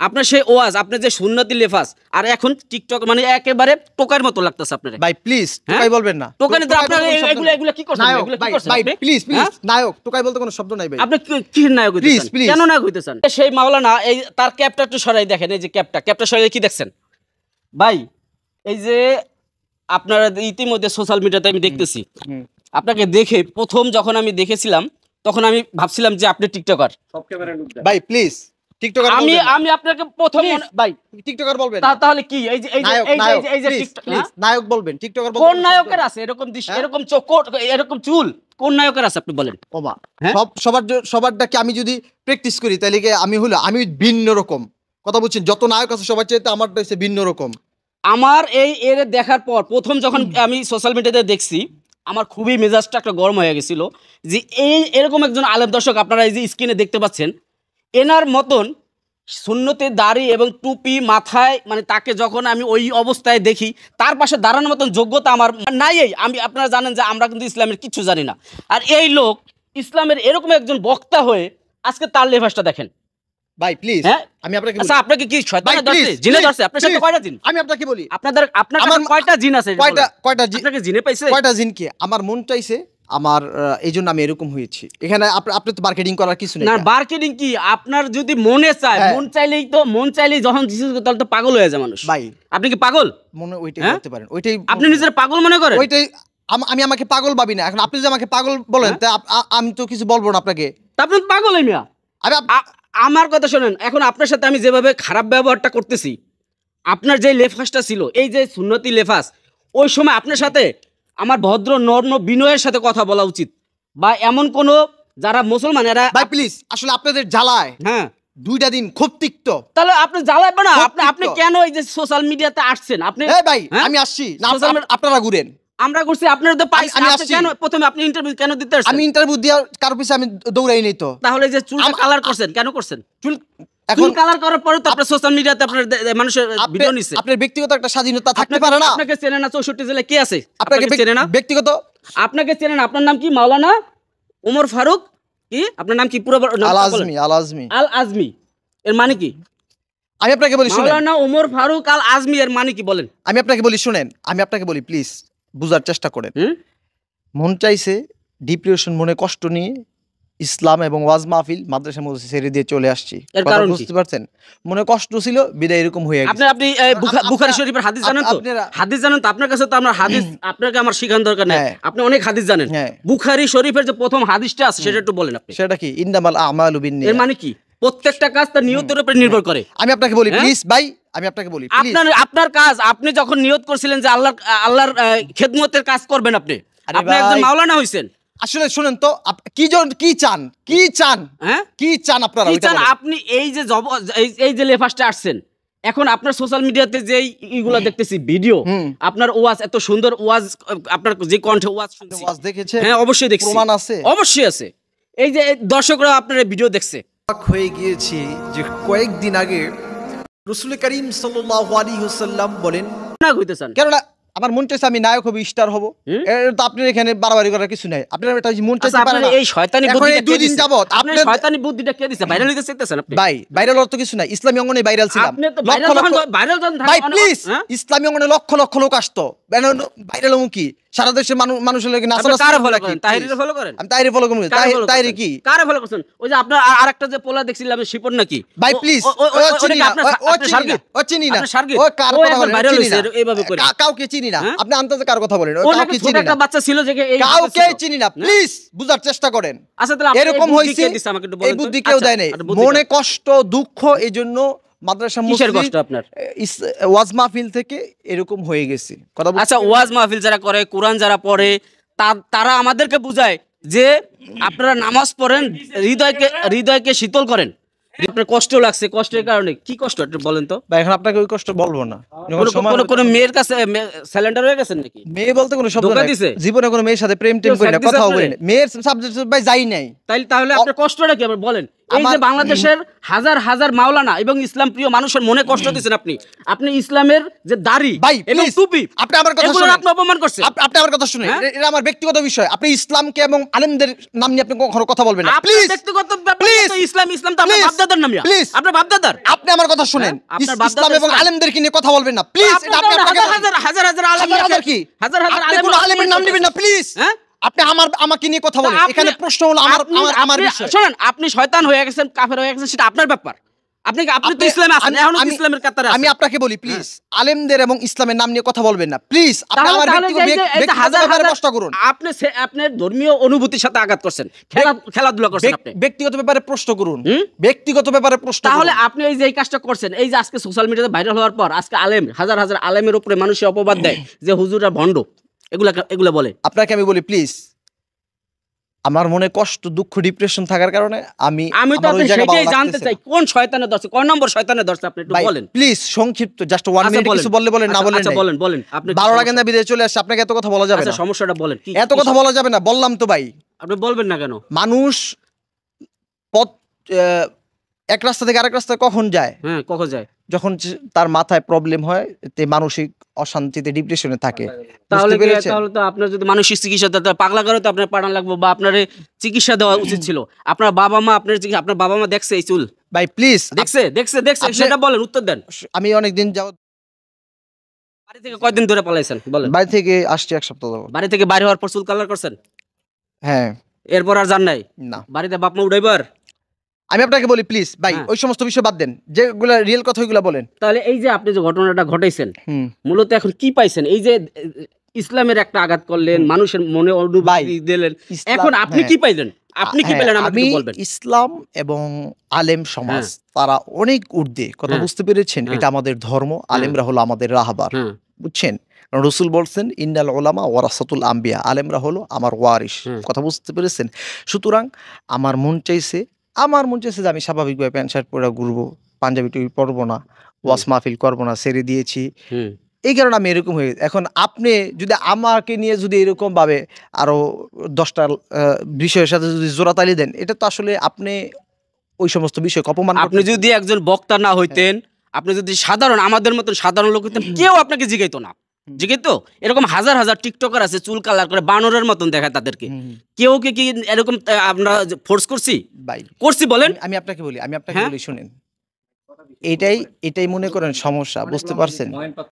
আপনার সেই ওয়াজ, আপনার যে সুন্নতি লেফাজ, আর এখন টিকটক মানে একেবারে টোকার মতো লাগতেছে আপনার। ভাই প্লিজ টোকাই বলবেন না। টোকানি তো আপনারা এগুলা কি করছেন? এগুলা কি করছেন? ভাই প্লিজ নায়ক টোকাই বলতে কোনো শব্দ নাই ভাই। আপনি কি নায়ক হইতেছেন? কেন নায়ক হইতেছেন? সেই মাওলানা এই তার ক্যাপটা একটু সরাই দেখেন, এই যে ক্যাপটা সরাই কি দেখছেন ভাই? এই যে আপনারা ইতিমধ্যে সোশ্যাল মিডিয়াতে আমি দেখতেছি, আপনাকে দেখে প্রথম যখন আমি দেখেছিলাম তখন আমি ভাবছিলাম যে আপনি টিকটকার। ভাই প্লিজ টিকটকার আমি আপনাকে প্রথম ভাই টিকটকার বলবেন তাহলে কি এই যে নায়ক বলবেন? টিকটকার কোন নায়কের আছে এরকম এরকম চোখ এরকম চুল? কোন নায়কের আছে আপনি বলেন? ওমা সবারটা কি আমি যদি প্র্যাকটিস করি তাহলে কি আমি ভিন্ন রকম কথা বলছেন? যত নায়ক আছে সবার চাইতে আমারটা হচ্ছে ভিন্ন রকম। আমার এর দেখার পর প্রথম যখন আমি সোশ্যাল মিডিয়াতে দেখছি আমার খুবই মেজাজটা একটা গরম হয়ে গেছিল যে এরকম একজন আলেম দর্শক আপনারা এই যে স্ক্রিনে দেখতে পাচ্ছেন, এনার মতন সুন্নতে দাড়ি এবং টুপি মাথায়, মানে তাকে যখন আমি ওই অবস্থায় দেখি তার পাশে দাঁড়ানোর মতন যোগ্যতা আমার নাই। আপনারা জানেন যে আমরা কিন্তু ইসলামের কিছু জানি না, আর এই লোক ইসলামের এরকম একজন বক্তা হয়ে আজকে তার লেভাসটা দেখেন। ভাই প্লিজ আমি আপনাকে আচ্ছা, আপনাকে কি শয়তানে ধরছে, জিনে ধরছে? আপনার সাথে কয়টা জিন? আমি আপনাকে বলি আপনার কাছে কয়টা জিন আছে? কয়টা জিন? আপনাকে জিনে পাইছে? কয়টা জিন কি? আমার মন চাইছে, আমার এইজন্য আমি এরকম হয়েছি। এখানে আপনি তো মার্কেটিং করার কিছু নেই। না মার্কেটিং কি, আপনার যদি মনে চায়, মন চাইলেই যখন তাহলে তো পাগল হয়ে যায় মানুষ। ভাই আপনি কি পাগল? মনে ওইটাই করতে পারেন, ওইটাই আপনি নিজের পাগল মনে করেন? ওইটাই আমি আমাকে পাগল ভাবি না। এখন আপনি যদি আমাকে পাগল বলেন তা আমি তো কিছু বলবো না আপনাকে। আপনি পাগল মিয়া। আমার কথা শোনেন, এখন আপনার সাথে আমি যেভাবে খারাপ ব্যবহারটা করতেছি, আপনার যে লেফাসটা ছিল এই যে সুন্নতি লেফাস, ওই সময় আপনার সাথে আমার ভদ্র নর্ম বিনয়ের সাথে কথা বলা উচিত, বা এমন কোন যারা মুসলমান এরা। ভাই প্লিজ আসলে আপনাদের জ্বালায় দুইটা দিন খুব তিক্ত। তাহলে আপনি জ্বালাবেন না। আপনি কেন এই যে সোশ্যাল মিডিয়াতে আসছেন? আপনি ভাই আমি আসছি না, আপনারা ঘুরেন। আমরা করছি আপনার তো পাইছি। কেন প্রথমে আপনি ইন্টারভিউ কেন দিতে আসছেন? আমি ইন্টারভিউ দিয়া কার পিছে আমি দৌড়াই নাই তো। তাহলে যে চুল কালার করছেন কেন করছেন? চুল কালার করার পরে তো আপনি সোশ্যাল মিডিয়াতে আপনার মানুষের ভিডিও নিছে। আপনার ব্যক্তিগত একটা স্বাধীনতা থাকতে পারে না? আপনাকে চেনে না 64 জেলায় কে আছে? আপনাকে চেনে না ব্যক্তিগত? আপনাকে চেনে না। আপনার নাম কি? মাওলানা ওমর ফারুক। কি আপনার নাম কি? পুরো আল আজমি। এর মানে কি? আমি আপনাকে বলি শুনেন। মাওলানা ওমর ফারুক আল আজমি এর মানে কি বলেন? আমি আপনাকে বলি শুনেন, আমি আপনাকে বলি প্লিজ বুঝার চেষ্টা করেন। মন চাইছে ডিপ্রেশন, মনে কষ্ট নিয়ে ইসলাম এবং ওয়াজ মাহফিল মাদ্রাসা মসজিদ ছেড়ে দিয়ে চলে আসছি। বুঝতে পারছেন? মনে কষ্ট ছিল বিদায় এরকম হয়ে গেছে। আপনি বুখারী শরীফের হাদিস জানেন তো? হাদিস জানেন তো? আপনার কাছে তো আমরা হাদিস আপনাকে আমার শিখানোর দরকার নেই, আপনি অনেক হাদিস জানেন। বুখারী শরীফের যে প্রথম হাদিসটা আছে সেটা একটু বলেন আপনি। সেটা কি? ইন্নামাল আমালু বিন্নিয়াত। এর মানে কি? প্রত্যেকটা কাজ তার নিয়তের উপর নির্ভর করে। আমি আপনাকে বলি প্লিজ ভাই, আমি আপনাকে বলি আপনার কাজ, আপনি যখন নিয়ত করছিলেন যে আল্লাহর খেদমতের কাজ করবেন, আপনি একজন মাওলানা হইছেন। আসলে শুনেন তো, কি চান আপনারা? আপনি এই যে লেফাসটা আসছেন, এখন আপনার সোশ্যাল মিডিয়াতে যে এইগুলা দেখতেছি ভিডিও, আপনার ওয়াজ এত সুন্দর ওয়াজ, আপনার যে কণ্ঠে ওয়াজ শুনছি, ওয়াজ দেখেছে? হ্যাঁ অবশ্যই দেখছি, প্রমাণ আছে, অবশ্যই আছে। এই যে দর্শকরা আপনার ভিডিও দেখছে। হয়ে গিয়েছি যে কয়েকদিন আগে রাসূল করিম সাল্লাল্লাহু আলাইহি ওয়াসাল্লাম বলেন না হইতেছেন কেন না আমার মন চাইছে আমি নায়ক হব, স্টার হব। এর তো আপনার এখানে বাড়াবাড়ি করার কিছু নাই। আপনার এটা মন চাইছে পারেন না। এই শয়তানি বুদ্ধিটা দুই দিন যাবত আপনি শয়তানি বুদ্ধিটা কে দিছে? ভাইরাল হইতে চাইতেছেন আপনি? ভাই ভাইরাল হওয়ার তো কিছু নাই। ইসলামী অঙ্গনে ভাইরাল ছিলাম। আপনি তো ভাইরাল যখন ভাই প্লিজ, ইসলামী অঙ্গনে লক্ষ লক্ষ লোক আসতো। ভাইরাল হমু কি? সারা দেশের মানুষের লাগে নাচনা। কারে ফলো করেন? তাহিরির ফলো করেন? আমি তাহিরি ফলো করি। তাহিরি কি? কারে ফলো করছেন? ওই যে আপনার আরেকটা যে পোলা দেখছিলাম শিপন নাকি? ভাই প্লিজ, ও চিনি না। ও কার কথা বলেন? ভাইরাল হইছে এইভাবে করে। কাউকে চিনি না। আপনি আন্তাজে কার কথা বলেন? কাউকে চিনি না। একটা বাচ্চা ছিল যে কাউকে চিনি না। প্লিজ বুঝার চেষ্টা করেন। আচ্ছা তাহলে এরকম হইছে, এই বুদ্ধি কেউ দেয় নাই। মনে কষ্ট দুঃখ এইজন্য মাদ্রাসা মসজিদ কষ্ট আপনার ওয়াজ মাহফিল থেকে এরকম হয়ে গেছে। আচ্ছা ওয়াজ মাহফিল যারা করে, কোরআন যারা পড়ে, তারা আমাদেরকে বুঝায় যে আপনারা নামাজ পড়েন, হৃদয়কে শীতল করেন। আপনার কষ্ট লাগছে, কষ্টের কারণে কি কষ্ট একটু বলেন তো? ভাই এখন আপনাকে ওই কষ্ট বলবো না। কোন মেয়ের কাছে স্যালেন্ডার হয়ে গেছেন নাকি? মেয়ে বলতে কোনো শব্দ নাই। জীবনে কোনো মেয়ের সাথে প্রেম টেম করি না, কথাও বলি না। মেয়ের সাবজেক্ট ভাই যাই নাই। তাহলে আপনার কষ্টটা কি আপনি বলেন? এই যে বাংলাদেশের হাজার হাজার মাওলানা এবং ইসলাম প্রিয় মানুষের মনে কষ্ট দিচ্ছেন আপনি। আপনি ইসলামের যে দাড়ি ভাই এবং please, টুপি, আপনি আমার কথা এগুলো শুনেন। আপনি অপমান করছেন। আপনি আমার কথা শুনেন। হ্যাঁ? এটা আমার ব্যক্তিগত বিষয়। আপনি ইসলামকে এবং আলেমদের নাম নিয়ে আপনি কখনো কথা বলবেন না, আপনার প্লিজ। ব্যক্তিগত ব্যাপার Please, তো ইসলাম তো আপনার please, বাপদাদার নাম। please। আপনার বাপদাদার। আপনি আমার কথা শুনেন। হ্যাঁ? আপনার ইসলাম বাপদাদার এবং ইসলাম। আলেমদেরকে নিয়ে কথা বলবেন না, প্লিজ। এটা আপনি আপনাকে হাজার হাজার হাজার আলেম হাজার হাজার কি? হাজার হাজার আপনি আলেম কোনো আলেমের নাম নেবেন না, প্লিজ। হ্যাঁ? আপনি আমাকে নিয়ে কথা বলেন। আপনি- এখানে প্রশ্ন হলো আমার আপনি- বিষয়। শোনেন, আপনি শয়তান হয়ে গেছেন, কাফের হয়ে গেছেন, সেটা আপনার ব্যাপার। আপনি তো ইসলামে আছেন, এখনো তো ইসলামের কাতারে আছেন। আমি আপনাকে বলি প্লিজ, আলেমদের এবং ইসলামের নাম নিয়ে কথা বলবেন না, প্লিজ। আপনি তাহলে- আমার তাহলে যে- যে- এই যে ব্যক্তিগত ব্যাপারে প্রশ্ন করুন। আপনার ধর্মীয় অনুভূতির সাথে আঘাত করছেন, খেলাধুলা করছেন আপনি। ব্যক্তিগত ব্যাপারে প্রশ্ন করুন। হুম? ব্যক্তিগত ব্যাপারে প্রশ্ন তাহলে করুন। আপনি এই যে এই কাজটা করছেন, এই যে আজকে সোশ্যাল মিডিয়াতে ভাইরাল হওয়ার পর আজকে আলেম হাজার হাজার আলেমের উপরে মানুষের অপবাদ দেয় যে হুজুররা ভণ্ড, এগুলা বলে। আপনাকে আমি বলি প্লিজ, আমার মনে কষ্ট, দুঃখ, ডিপ্রেশন থাকার কারণে আমি তো আমার ওই আপনি জায়গা ভালো সেটাই জানতে লাগতেছে চাই, না। কোন শয়তানের ধরছে, কোন নম্বর শয়তানের ধরছে, আপনি একটু ভাই, বলেন। প্লিজ সংক্ষিপ্ত, জাস্ট 1 আচ্ছা, মিনিট বলেন। কিছু বললে বলেন, না বলেন আচ্ছা, নাই। বলেন আপনি কি ভালো লাগে সমস্যা? না বিদেশে চলে আসছে, আপনাকে এত কথা বলা যাবে আচ্ছা, না। সমস্যাটা বলেন কি? এত কথা বলা যাবে না, বললাম তো ভাই। আপনি বলবেন না কেন? মানুষ পথ এক রাস্তা থেকে আরেক রাস্তায় কখন যায়? হ্যাঁ, কখন যায়? যখন তার মাথায় প্রবলেম হয়, তে মানসিক অশান্তিতে, ডিপ্রেশনে থাকে। তাহলে বুঝতে পেরেছেন? তাহলে তো আপনার যদি মানসিক চিকিৎসা দিতে পাগলা করে তো আপনার পাঠান লাগবে, বা আপনার চিকিৎসা দেওয়া উচিত ছিল। আপনার বাবা মা আপনার বাবা মা দেখছে এই চুল? ভাই প্লিজ, দেখছে সেটা বলেন, উত্তর দেন। আমি অনেকদিন যাবত বাড়ি থেকে কয়দিন ধরে পালাইছেন বলেন? বাড়ি থেকে আসছি 1 সপ্তাহ যাবত। বাড়ি থেকে বাইরে হওয়ার পর চুল কালার করছেন? হ্যাঁ। এরপর আর যান নাই? না, বাড়িতে বাপ মা উঠাইবার? আমি আপনাকে বলি প্লিজ ভাই, হ্যাঁ। ওই সমস্ত বিষয় বাদ দেন, যেগুলো রিয়েল কথা ওইগুলো বলেন। তাহলে এই যে আপনি যে ঘটনাটা ঘটাইছেন, হুম। মূলত এখন কি পাইছেন? এই যে ইসলামের একটা আঘাত করলেন, মানুষের মনে ভাই, অনুভূতি দিলেন, ইসলাম- এখন আপনি হ্যাঁ। কি পাইলেন? আপনি কি হ্যাঁ, পেলেন আমাকে আমি একটু বলবেন। ইসলাম এবং আলেম সমাজ তারা অনেক ঊর্ধ্বে, কথা হ্যাঁ। বুঝতে পেরেছেন? হ্যাঁ। এটা আমাদের ধর্ম, আলেমরা হলো আমাদের রাহবার, হ্যাঁ, বুঝছেন? কারণ রসুল বলছেন ইন্নাল উলামা ওয়ারাসাতুল আম্বিয়া, আলেমরা হলো আমার ওয়ারিস, কথা বুঝতে পেরেছেন? সুতরাং আমার মন চাইছে যে আমি স্বাভাবিকভাবে প্যান্ট শার্ট পরে ঘুরবো, পাঞ্জাবি টুপি পরবো না, ওয়াজ মাহফিল করবো না, ছেড়ে দিয়েছি। হুম। এই কারণে আমি এরকম হয়ে গেছি। এখন আপনি যদি আমাকে নিয়ে যদি এরকম ভাবে আরো 10টা বিষয়ের সাথে যদি জোড়াতালি দেন, এটা তো আসলে আপনি ওই সমস্ত বিষয়কে অপমান আপনি করতেছেন। যদি একজন বক্তা না হইতেন, আপনি যদি সাধারণ আমাদের মতন সাধারণ লোক হইতেন, কেউ আপনাকে জিগাইতো না। জিগাইতো? এরকম হাজার হাজার টিকটকার আছে চুল কালার করে বানরের মতন দেখায় তাদেরকে। কেউ কি এরকম আমরা ফোর্স করছি? ভাই করছি বলেন? আমি আপনাকে বলি হ্যাঁ? শুনেন, এটাই মনে করেন সমস্যা, বুঝতে পারছেন?